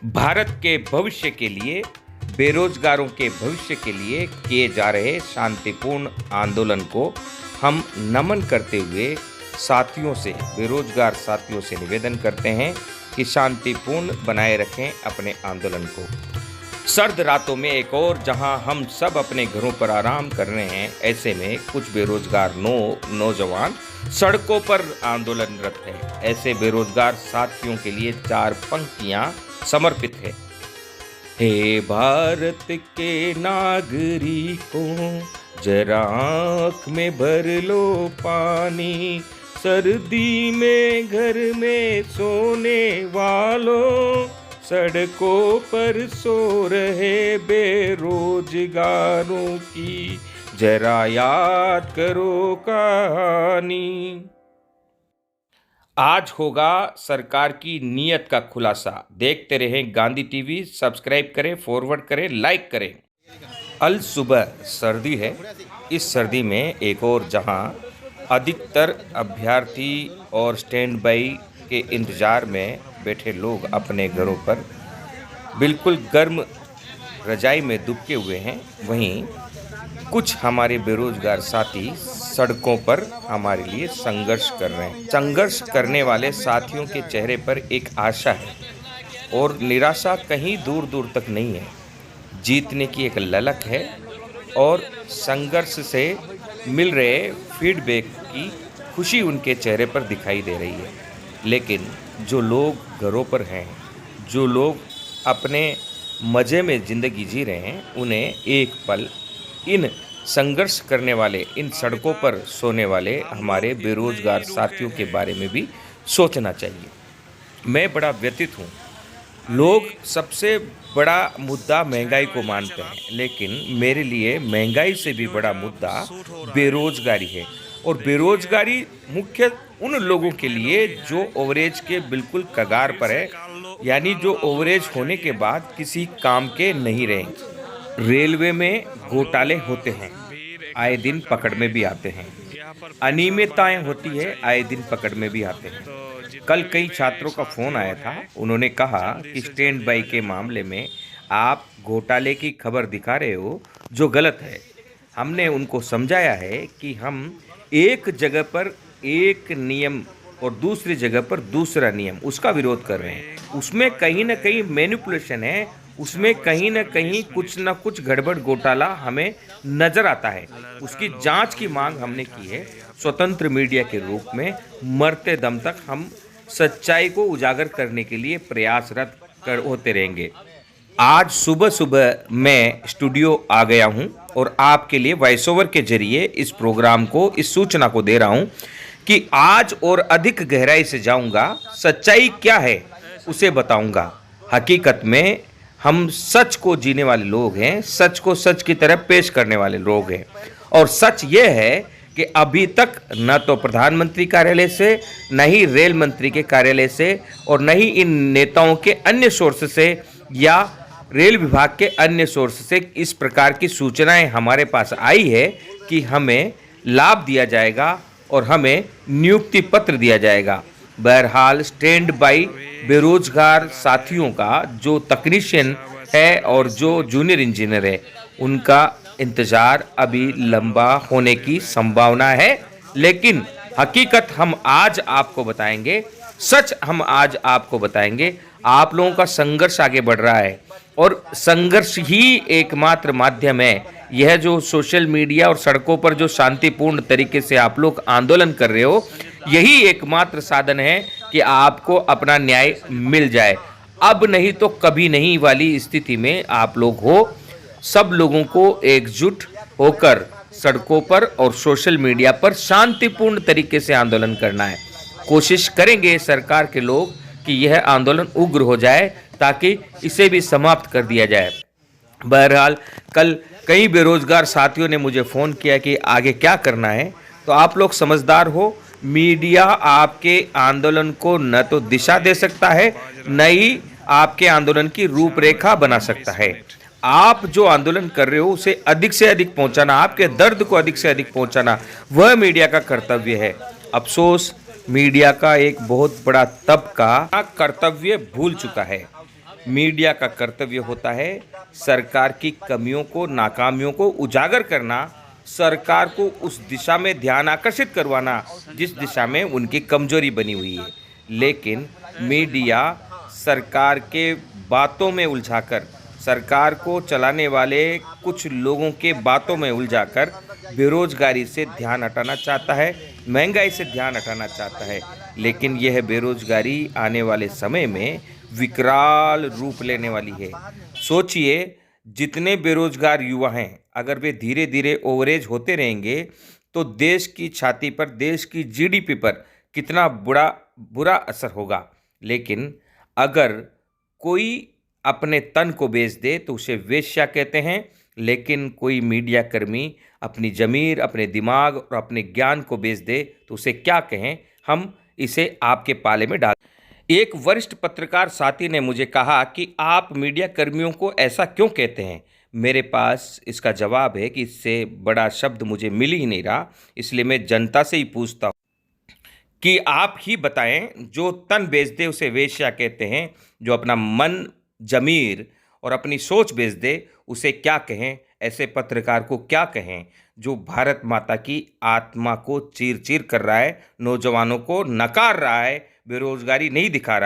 भारत के भविष्य के लिए, बेरोजगारों के भविष्य के लिए किए जा रहे शांतिपूर्ण आंदोलन को हम नमन करते हुए साथियों से, बेरोजगार साथियों से निवेदन करते हैं कि शांतिपूर्ण बनाए रखें अपने आंदोलन को। सर्द रातों में एक और जहां हम सब अपने घरों पर आराम कर रहे हैं, ऐसे में कुछ बेरोजगार नौजवान सड़कों पर आंदोलनरत हैं। ऐसे बेरोजगार साथियों के लिए 4 पंक्तियां समर्पित है। हे भारत के नागरिकों, जरा आँख में भर लो पानी, सर्दी में घर में सोने वालों, सड़कों पर सो रहे बेरोजगारों की जरा याद करो कहानी। आज होगा सरकार की नीयत का खुलासा। देखते रहें गांधी टीवी, सब्सक्राइब करें, फॉरवर्ड करें, लाइक करें। अल सुबह सर्दी है। इस सर्दी में एक और जहां अधिकतर अभ्यर्थी और स्टैंड बाई के इंतज़ार में बैठे लोग अपने घरों पर बिल्कुल गर्म रजाई में दुबके हुए हैं, वहीं कुछ हमारे बेरोजगार साथी सड़कों पर हमारे लिए संघर्ष कर रहे हैं। संघर्ष करने वाले साथियों के चेहरे पर एक आशा है और निराशा कहीं दूर दूर तक नहीं है। जीतने की एक ललक है और संघर्ष से मिल रहे फीडबैक की खुशी उनके चेहरे पर दिखाई दे रही है। लेकिन जो लोग घरों पर हैं, जो लोग अपने मज़े में ज़िंदगी जी रहे हैं, उन्हें एक पल इन संघर्ष करने वाले, इन सड़कों पर सोने वाले हमारे बेरोजगार साथियों के बारे में भी सोचना चाहिए। मैं बड़ा व्यथित हूँ। लोग सबसे बड़ा मुद्दा महंगाई को मानते हैं, लेकिन मेरे लिए महंगाई से भी बड़ा मुद्दा बेरोजगारी है। और बेरोजगारी मुख्य उन लोगों के लिए जो ओवरेज के बिल्कुल कगार पर है, यानी जो ओवरेज होने के बाद किसी काम के नहीं रहे। रेलवे में घोटाले होते हैं, आए दिन पकड़ में भी आते हैं। अनियमितताएं होती है, आए दिन पकड़ में भी आते हैं। कल कई छात्रों का फ़ोन आया था। उन्होंने कहा कि स्टैंड बाई के मामले में आप घोटाले की खबर दिखा रहे हो, जो गलत है। हमने उनको समझाया है कि हम एक जगह पर एक नियम और दूसरी जगह पर दूसरा नियम, उसका विरोध कर रहे हैं। उसमें कहीं ना कहीं मैनिपुलेशन है, उसमें कहीं ना कहीं कुछ ना कुछ गड़बड़ घोटाला हमें नज़र आता है। उसकी जांच की मांग हमने की है। स्वतंत्र मीडिया के रूप में मरते दम तक हम सच्चाई को उजागर करने के लिए प्रयासरत होते रहेंगे। आज सुबह सुबह मैं स्टूडियो आ गया हूं और आपके लिए वॉइस ओवर के जरिए इस प्रोग्राम को, इस सूचना को दे रहा हूं कि आज और अधिक गहराई से जाऊंगा। सच्चाई क्या है उसे बताऊंगा। हकीकत में हम सच को जीने वाले लोग हैं, सच को सच की तरह पेश करने वाले लोग हैं। और सच ये है कि अभी तक न तो प्रधानमंत्री कार्यालय से, न ही रेल मंत्री के कार्यालय से, और न ही इन नेताओं के अन्य सोर्स से या रेल विभाग के अन्य सोर्स से इस प्रकार की सूचनाएं हमारे पास आई है कि हमें लाभ दिया जाएगा और हमें नियुक्ति पत्र दिया जाएगा। बहरहाल स्टैंड बाई बेरोजगार साथियों का जो तकनीशियन है और जो जूनियर इंजीनियर है, उनका इंतज़ार अभी लंबा होने की संभावना है। लेकिन हकीकत हम आज आपको बताएंगे, सच हम आज आपको बताएंगे। आप लोगों का संघर्ष आगे बढ़ रहा है और संघर्ष ही एकमात्र माध्यम है। यह जो सोशल मीडिया और सड़कों पर जो शांतिपूर्ण तरीके से आप लोग आंदोलन कर रहे हो, यही एकमात्र साधन है कि आपको अपना न्याय मिल जाए। अब नहीं तो कभी नहीं वाली स्थिति में आप लोग हो। सब लोगों को एकजुट होकर सड़कों पर और सोशल मीडिया पर शांतिपूर्ण तरीके से आंदोलन करना है। कोशिश करेंगे सरकार के लोग कि यह आंदोलन उग्र हो जाए ताकि इसे भी समाप्त कर दिया जाए। बहरहाल कल कई बेरोजगार साथियों ने मुझे फ़ोन किया कि आगे क्या करना है। तो आप लोग समझदार हो। मीडिया आपके आंदोलन को न तो दिशा दे सकता है, न ही आपके आंदोलन की रूपरेखा बना सकता है। आप जो आंदोलन कर रहे हो उसे अधिक से अधिक पहुंचाना, आपके दर्द को अधिक से अधिक पहुंचाना, वह मीडिया का कर्तव्य है। अफसोस मीडिया का एक बहुत बड़ा तबका कर्तव्य भूल चुका है। मीडिया का कर्तव्य होता है सरकार की कमियों को, नाकामियों को उजागर करना, सरकार को उस दिशा में ध्यान आकर्षित करवाना जिस दिशा में उनकी कमजोरी बनी हुई है। लेकिन मीडिया सरकार के बातों में उलझाकर, सरकार को चलाने वाले कुछ लोगों के बातों में उलझाकर बेरोजगारी से ध्यान हटाना चाहता है, महंगाई से ध्यान हटाना चाहता है। लेकिन यह बेरोजगारी आने वाले समय में विकराल रूप लेने वाली है। सोचिए, जितने बेरोजगार युवा हैं, अगर वे धीरे धीरे ओवरेज होते रहेंगे तो देश की छाती पर, देश की जीडीपी पर कितना बुरा असर होगा। लेकिन अगर कोई अपने तन को बेच दे तो उसे वेश्या कहते हैं, लेकिन कोई मीडिया कर्मी अपनी ज़मीर, अपने दिमाग और अपने ज्ञान को बेच दे तो उसे क्या कहें। हम इसे आपके पाले में डाल। एक वरिष्ठ पत्रकार साथी ने मुझे कहा कि आप मीडिया कर्मियों को ऐसा क्यों कहते हैं। मेरे पास इसका जवाब है कि इससे बड़ा शब्द मुझे मिल ही नहीं रहा, इसलिए मैं जनता से ही पूछता हूँ कि आप ही बताएं, जो तन बेच दे उसे वेश्या कहते हैं, जो अपना मन, जमीर और अपनी सोच बेच दे उसे क्या कहें। ऐसे पत्रकार को क्या कहें जो भारत माता की आत्मा को चीर चीर कर रहा है, नौजवानों को नकार रहा है, बेरोजगारी नहीं दिखा रहा।